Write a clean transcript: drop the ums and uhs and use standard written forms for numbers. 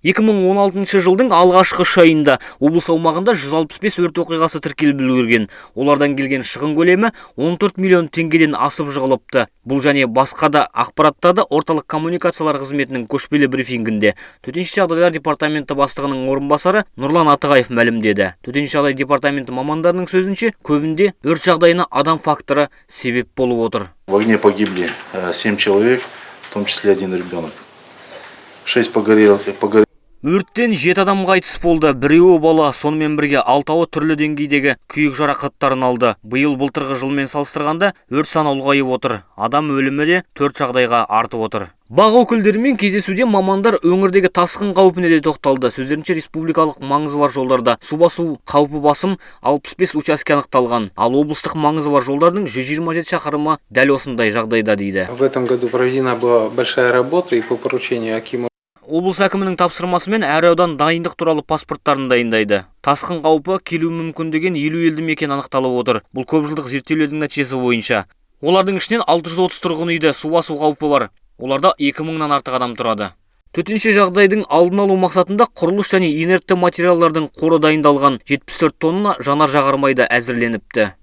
2016 жылдың алғашқы үш айында облыс аумағында 165 өрт оқиғасы тіркеліп үлгерген. Олардан келген шығын көлемі 14 миллион теңгеден асып жығылыпты. Бұл және басқа да ақпараттарды орталық коммуникациялар қызметінің көшпелі брифингінде төтенше жағдайлар департаменті бастығының орынбасары Нұрлан Атығаев мәлімдеді. Төтенше жағдай департаменті мамандарының сөзінше, көбінде өрт жағдайына адам факторы себеп болып отыр. В огне погибли 7 человек, в том числе один ребенок. 6 погорел. Өрттен 7 адам қайтыс болды, біреуі бала, сонымен бірге 6-ы түрлі деңгейдегі күйік жарақаттарын алды. Биыл былтырғы жылмен салыстырғанда өрт саны ұлғайып отыр. Адам өлімі де 4 жағдайға артып отыр. Бақ өкілдерімен кездесуде мамандар өңірдегі тасқын қаупіне де тоқталды. Сөздерінше, республикалық маңызы бар жолдарда су басу қаупі басым 65 учаске анықталған. Ал облыстық маңызы бар жолдардың 127 шақырымы дәл осындай жағдайда дейді. В этом году проведена была большая работа и по поручению Акима. Облыс әкімінің тапсырмасымен әр аудан дайындық туралы паспорттарын дайындайды. Тасқын қаупі келуі мүмкін деген 50 елді мекен анықталып отыр. Бұл көпжылдық зерттеулердің нәтижесі бойынша. Олардың ішінен 630 тұрғын үйде су басу қаупі бар. Оларда 2000-нан артық адам тұрады. Төтенше жағдайдың алдын алу мақсатында құрылыс және инертті материалдардың қоры дайындалған. 74 тонна жанар жағармайды әзірленіпті.